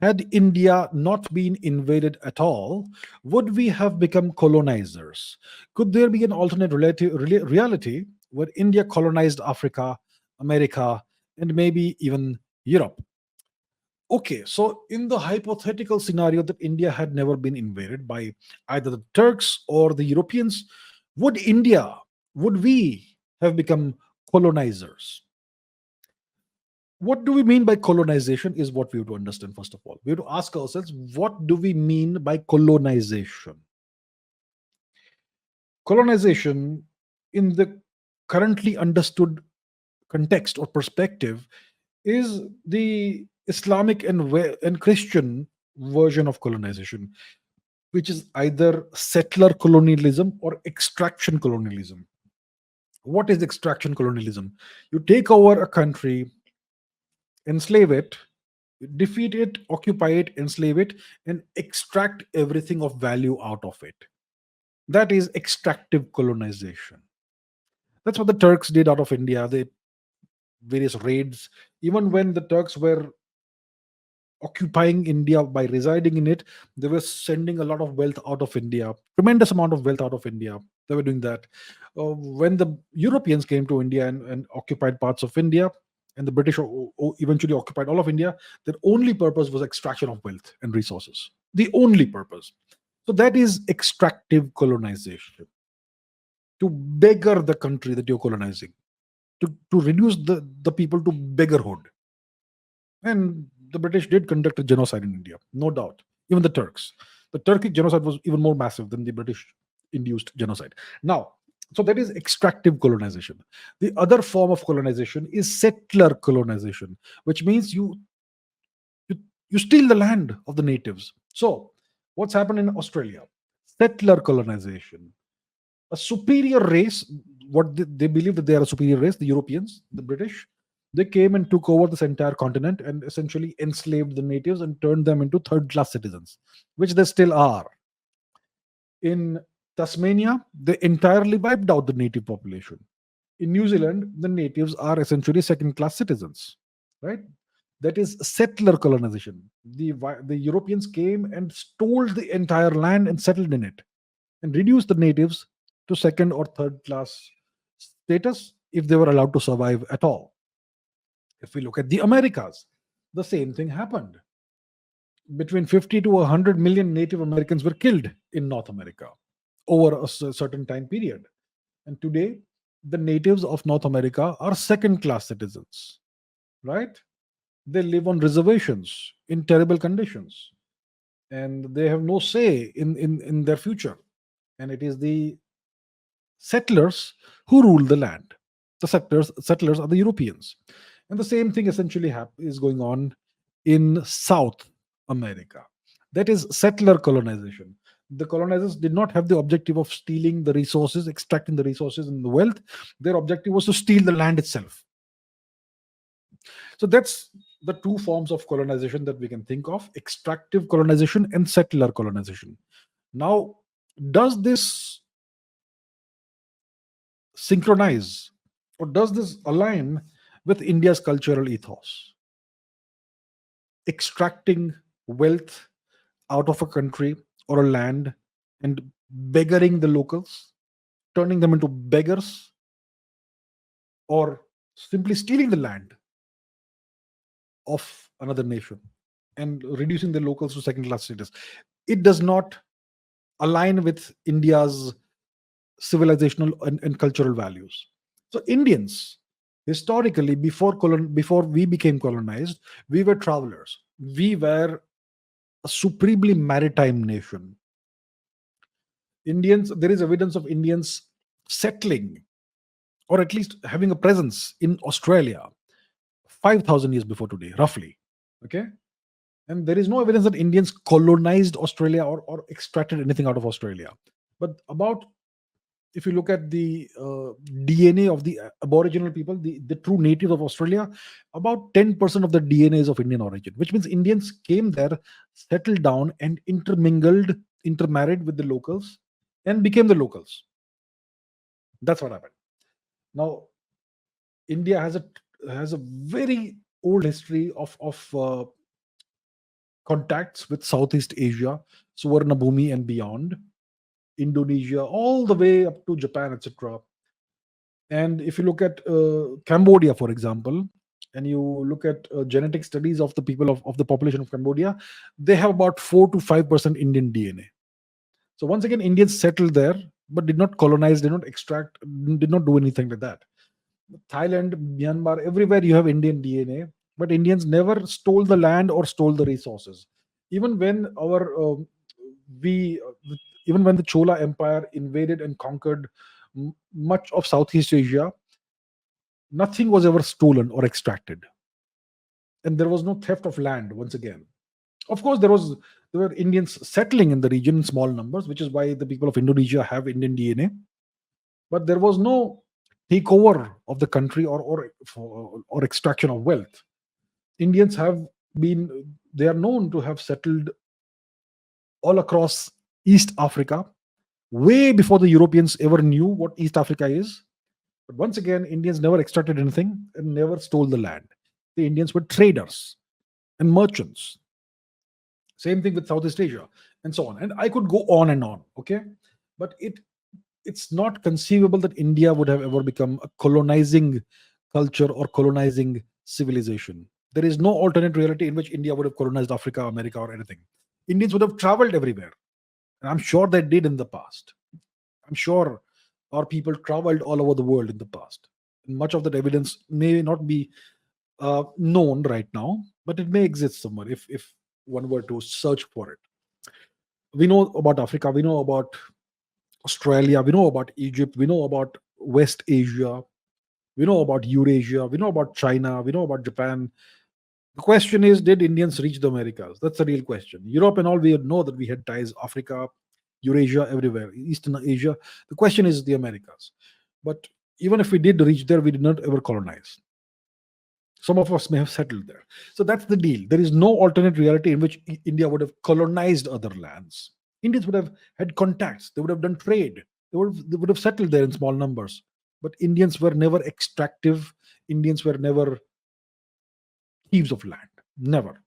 Had India not been invaded at all, would we have become colonizers? Could there be an alternate reality where India colonized Africa, America, and maybe even Europe? Okay, so in the hypothetical scenario that India had never been invaded by either the Turks or the Europeans, would India, would we have become colonizers? What do we mean by colonization is what we have to understand. First of all, we have to ask ourselves, what do we mean by colonization? Colonization, in the currently understood context or perspective, is the Islamic and Christian version of colonization, which is either settler colonialism or extraction colonialism. What is extraction colonialism? You take over a country, enslave it, defeat it, occupy it, enslave it, and extract everything of value out of it. That is extractive colonization. That's what the Turks did out of India. They various raids. Even when the Turks were occupying India by residing in it, they were sending a lot of wealth out of India, tremendous amount of wealth out of India. They were doing that. When the Europeans came to India and occupied parts of India, and the British eventually occupied all of India, their only purpose was extraction of wealth and resources. The only purpose. So that is extractive colonization. To beggar the country that you're colonizing, to reduce the people to beggarhood. And the British did conduct a genocide in India, no doubt. Even the Turks. The Turkic genocide was even more massive than the British induced genocide. Now, so that is extractive colonization. The other form of colonization is settler colonization, which means you, you steal the land of the natives. So, what's happened in Australia? Settler colonization. A superior race, what they believe that they are a superior race, the Europeans, the British, they came and took over this entire continent and essentially enslaved the natives and turned them into third class citizens, which they still are. In Tasmania, they entirely wiped out the native population. In New Zealand, the natives are essentially second class citizens, right? That is settler colonization. The Europeans came and stole the entire land and settled in it and reduced the natives to second or third class status if they were allowed to survive at all. If we look at the Americas, the same thing happened. Between 50 to 100 million Native Americans were killed in North America over a certain time period. And today, the natives of North America are second class citizens, right? They live on reservations in terrible conditions and they have no say in their future. And it is the settlers who rule the land. The settlers are the Europeans. And the same thing essentially is going on in South America. That is settler colonization. The colonizers did not have the objective of stealing the resources, extracting the resources and the wealth. Their objective was to steal the land itself. So that's the two forms of colonization that we can think of: extractive colonization and settler colonization. Now, does this synchronize or does this align with India's cultural ethos? Extracting wealth out of a country or a land and beggaring the locals, turning them into beggars, or simply stealing the land of another nation and reducing the locals to second class status. It does not align with India's civilizational and cultural values. So Indians, historically, before we became colonized, we were travelers. We were a supremely maritime nation. Indians, there is evidence of Indians settling or at least having a presence in Australia 5,000 years before today, roughly. Okay. And there is no evidence that Indians colonized Australia or extracted anything out of Australia. But about, if you look at the DNA of the Aboriginal people, the true natives of Australia, about 10% of the DNA is of Indian origin, which means Indians came there, settled down, and intermarried with the locals, and became the locals. That's what happened. Now, India has a very old history of contacts with Southeast Asia, Suvarnabhumi and beyond, Indonesia, all the way up to Japan, etc. And if you look at Cambodia, for example, and you look at genetic studies of the people of the population of Cambodia, they have about 4 to 5% Indian DNA. So once again, Indians settled there, but did not colonize, did not extract, did not do anything like that. Thailand, Myanmar, everywhere you have Indian DNA, but Indians never stole the land or stole the resources. Even when we, even when the Chola Empire invaded and conquered much of Southeast Asia, nothing was ever stolen or extracted, and there was no theft of land. Once again, of course, there were Indians settling in the region in small numbers, which is why the people of Indonesia have Indian DNA. But there was no takeover of the country or extraction of wealth. Indians have been they are known to have settled all across East Africa way before the Europeans ever knew what East Africa is. But once again, Indians never extracted anything and never stole the land. The Indians were traders and merchants. Same thing with Southeast Asia and so on. And I could go on and on. Okay, but it's not conceivable that India would have ever become a colonizing culture or colonizing civilization. There is no alternate reality in which India would have colonized Africa, America, or anything. Indians would have traveled everywhere. And I'm sure they did in the past. I'm sure our people traveled all over the world in the past. And much of that evidence may not be known right now, but it may exist somewhere if one were to search for it. We know about Africa, we know about Australia, we know about Egypt, we know about West Asia, we know about Eurasia, we know about China, we know about Japan. The question is, did Indians reach the Americas? That's the real question. Europe and all, we know that we had ties, Africa, Eurasia, everywhere, Eastern Asia. The question is the Americas. But even if we did reach there, we did not ever colonize. Some of us may have settled there. So that's the deal. There is no alternate reality in which India would have colonized other lands. Indians would have had contacts. They would have done trade. They would have settled there in small numbers. But Indians were never extractive. Indians were never thieves of land. Never.